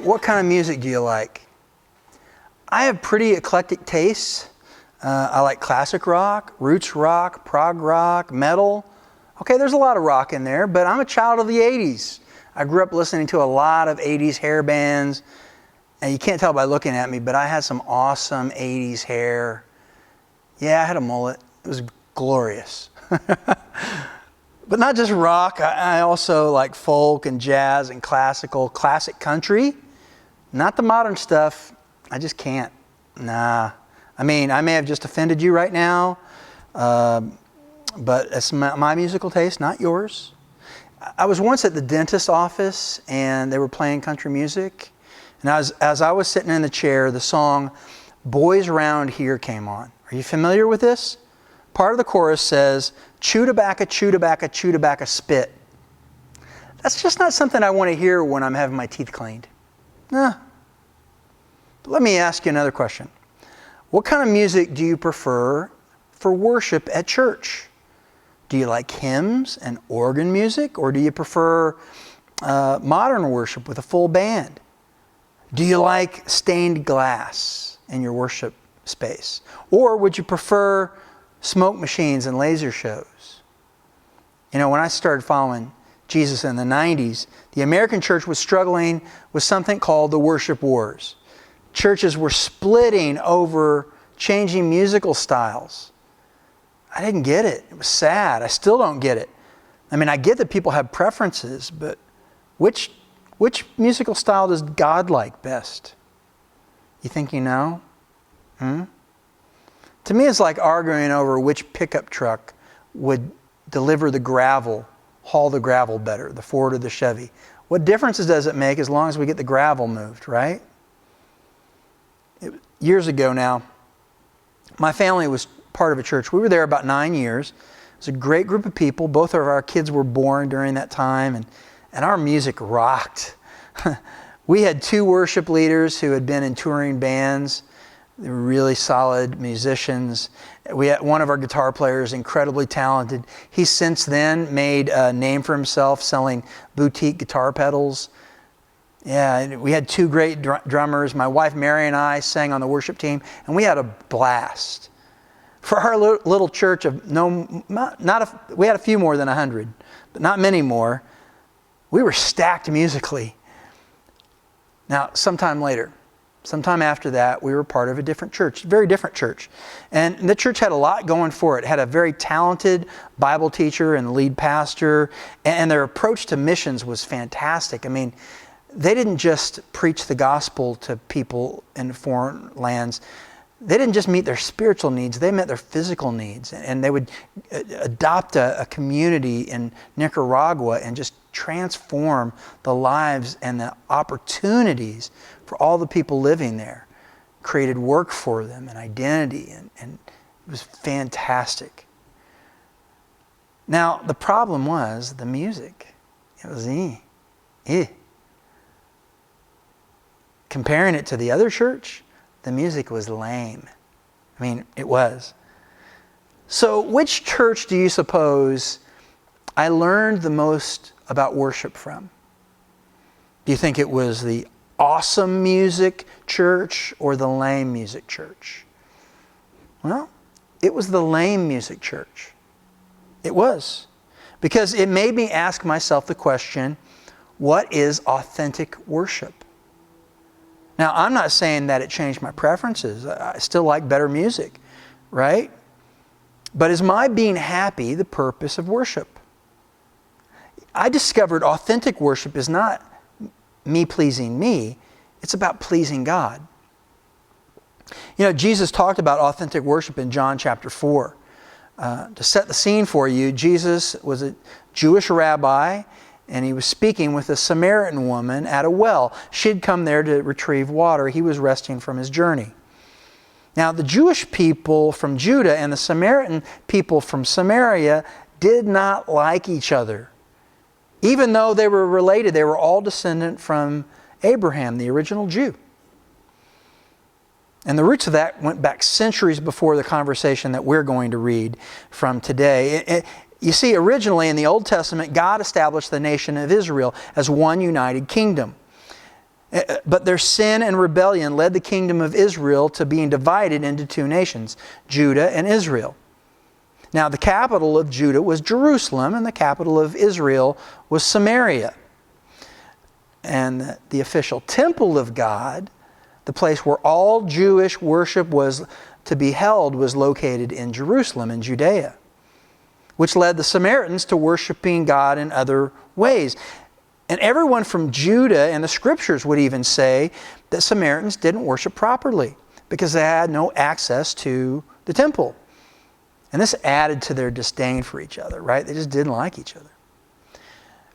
what kind of music do you like? I have pretty eclectic tastes. I like classic rock, roots rock, prog rock, metal. Okay, there's a lot of rock in there, but I'm a child of the 80s. I grew up listening to a lot of 80s hair bands. And you can't tell by looking at me, but I had some awesome 80s hair. Yeah, I had a mullet. It was glorious. But not just rock. I also like folk and jazz and classic country. Not the modern stuff. I just can't. Nah. I mean, I may have just offended you right now, but it's my musical taste, not yours. I was once at the dentist's office, and they were playing country music. And as I was sitting in the chair, the song Boys Round Here came on. Are you familiar with this? Part of the chorus says, chew tobacco, spit. That's just not something I want to hear when I'm having my teeth cleaned. Nah. But let me ask you another question. What kind of music do you prefer for worship at church? Do you like hymns and organ music, or do you prefer modern worship with a full band? Do you like stained glass in your worship space? Or would you prefer smoke machines and laser shows? You know, when I started following Jesus in the 90s, the American church was struggling with something called the worship wars. Churches were splitting over changing musical styles. I didn't get it. It was sad. I still don't get it. I mean, I get that people have preferences, but which musical style does God like best? You think you know? To me, it's like arguing over which pickup truck would deliver the gravel, haul the gravel better, the Ford or the Chevy. What differences does it make as long as we get the gravel moved, right? Years ago now, my family was part of a church. We were there about 9 years. It was a great group of people. Both of our kids were born during that time, and our music rocked. We had 2 worship leaders who had been in touring bands. They were really solid musicians. We had one of our guitar players, incredibly talented. He's since then made a name for himself selling boutique guitar pedals. Yeah, we had 2 great drummers. My wife Mary and I sang on the worship team, and we had a blast. For our little church of we had a few more than 100, but not many more. We were stacked musically. Now, sometime after that, we were part of a different church, very different church. And the church had a lot going for it. It had a very talented Bible teacher and lead pastor, and their approach to missions was fantastic. I mean, they didn't just preach the gospel to people in foreign lands. They didn't just meet their spiritual needs, they met their physical needs. And they would adopt a community in Nicaragua and just transform the lives and the opportunities for all the people living there. Created work for them and identity, and it was fantastic. Now, the problem was the music. It was Comparing it to the other church, the music was lame. I mean, it was. So which church do you suppose I learned the most about worship from? Do you think it was the awesome music church or the lame music church? Well, it was the lame music church. It was. Because it made me ask myself the question, what is authentic worship? Now, I'm not saying that it changed my preferences. I still like better music, right? But is my being happy the purpose of worship? I discovered authentic worship is not me pleasing me. It's about pleasing God. You know, Jesus talked about authentic worship in John chapter 4. To set the scene for you, Jesus was a Jewish rabbi, and he was speaking with a Samaritan woman at a well. She'd come there to retrieve water. He was resting from his journey. Now, the Jewish people from Judah and the Samaritan people from Samaria did not like each other. Even though they were related, they were all descendant from Abraham, the original Jew. And the roots of that went back centuries before the conversation that we're going to read from today. You see, originally in the Old Testament, God established the nation of Israel as one united kingdom. But their sin and rebellion led the kingdom of Israel to being divided into two nations, Judah and Israel. Now, the capital of Judah was Jerusalem, and the capital of Israel was Samaria. And the official temple of God, the place where all Jewish worship was to be held, was located in Jerusalem, in Judea, which led the Samaritans to worshiping God in other ways. And everyone from Judah, and the scriptures would even say that Samaritans didn't worship properly because they had no access to the temple. And this added to their disdain for each other, right? They just didn't like each other.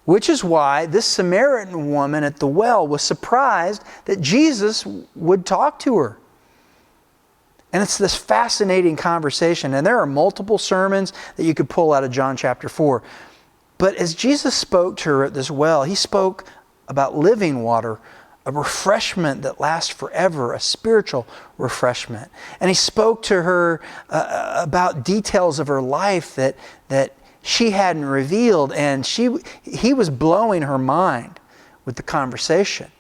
Which is why this Samaritan woman at the well was surprised that Jesus would talk to her. And it's this fascinating conversation. And there are multiple sermons that you could pull out of John chapter 4. But as Jesus spoke to her at this well, he spoke about living water, a refreshment that lasts forever, a spiritual refreshment. And he spoke to her about details of her life that she hadn't revealed, and he was blowing her mind with the conversation.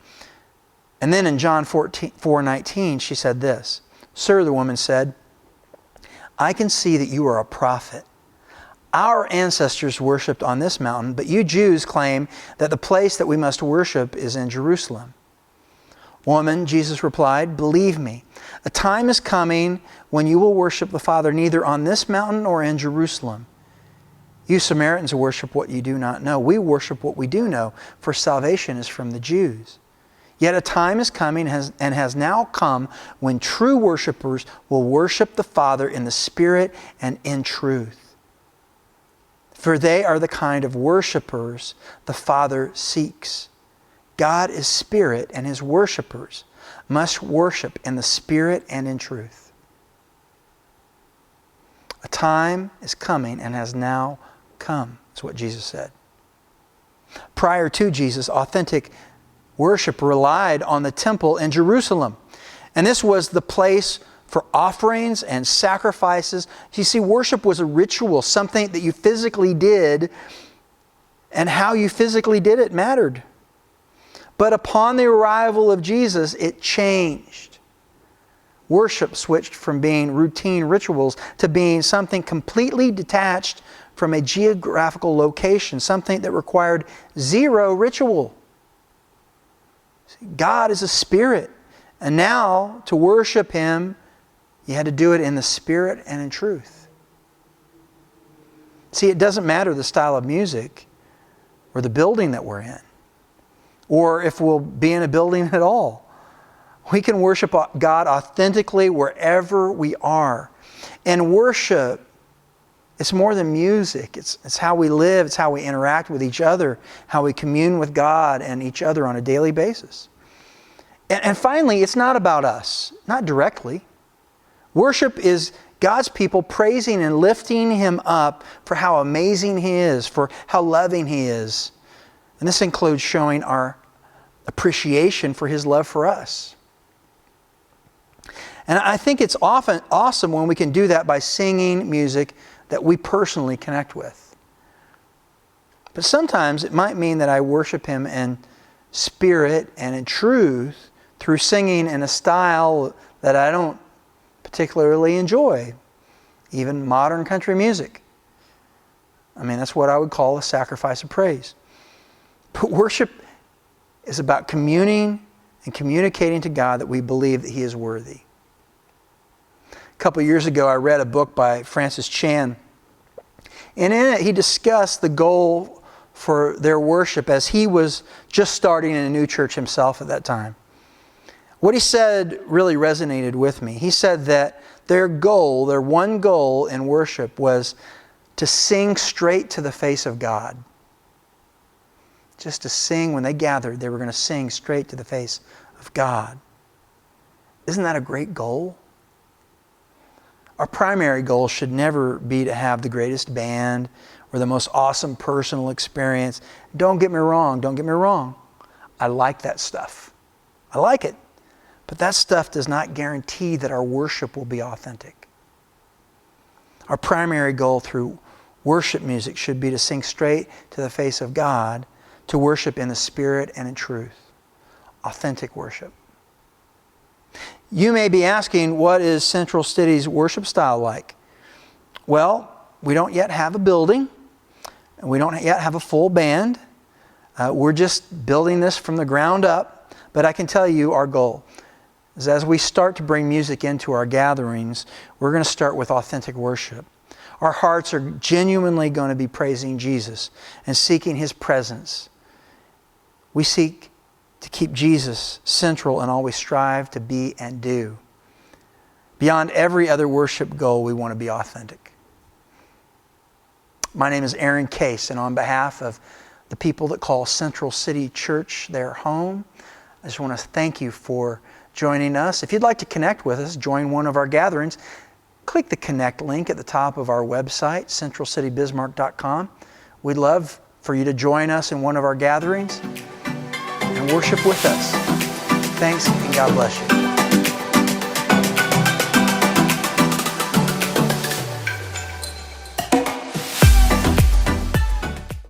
And then in John 4:19, she said this, "Sir," the woman said, "I can see that you are a prophet. Our ancestors worshipped on this mountain, but you Jews claim that the place that we must worship is in Jerusalem." "Woman," Jesus replied, "believe me, a time is coming when you will worship the Father neither on this mountain nor in Jerusalem. You Samaritans worship what you do not know. We worship what we do know, for salvation is from the Jews. Yet a time is coming and has now come when true worshipers will worship the Father in the Spirit and in truth. For they are the kind of worshipers the Father seeks. God is Spirit, and His worshipers must worship in the Spirit and in truth. A time is coming and has now come. That's what Jesus said. Prior to Jesus, authentic worship relied on the temple in Jerusalem. And this was the place for offerings and sacrifices. You see, worship was a ritual, something that you physically did, and how you physically did it mattered. But upon the arrival of Jesus, it changed. Worship switched from being routine rituals to being something completely detached from a geographical location, something that required zero ritual. God is a spirit, and now to worship Him, you had to do it in the Spirit and in truth. See, it doesn't matter the style of music or the building that we're in, or if we'll be in a building at all. We can worship God authentically wherever we are. And worship, it's more than music. It's how we live. It's how we interact with each other, how we commune with God and each other on a daily basis. And finally, it's not about us, not directly. Worship is God's people praising and lifting Him up for how amazing He is, for how loving He is. And this includes showing our appreciation for His love for us. And I think it's often awesome when we can do that by singing music that we personally connect with. But sometimes it might mean that I worship Him in spirit and in truth through singing in a style that I don't particularly enjoy, even modern country music. I mean, that's what I would call a sacrifice of praise. But worship is about communing and communicating to God that we believe that He is worthy. A couple years ago, I read a book by Francis Chan, and in it he discussed the goal for their worship as he was just starting in a new church himself at that time. What he said really resonated with me. He said that their one goal in worship was to sing straight to the face of God. Just to sing, when they gathered, they were going to sing straight to the face of God. Isn't that a great goal? Our primary goal should never be to have the greatest band or the most awesome personal experience. Don't get me wrong. I like that stuff. I like it. But that stuff does not guarantee that our worship will be authentic. Our primary goal through worship music should be to sing straight to the face of God, to worship in the Spirit and in truth. authentic worship. You may be asking, what is Central City's worship style like? Well, we don't yet have a building, and we don't yet have a full band. We're just building this from the ground up, but I can tell you our goal is as we start to bring music into our gatherings, we're going to start with authentic worship. Our hearts are genuinely going to be praising Jesus and seeking His presence. We seek to keep Jesus central in all we strive to be and do. Beyond every other worship goal, we want to be authentic. My name is Aaron Case, and on behalf of the people that call Central City Church their home, I just want to thank you for joining us. If you'd like to connect with us, join one of our gatherings, click the connect link at the top of our website, centralcitybismarck.com. We'd love for you to join us in one of our gatherings and worship with us. Thanks, and God bless you.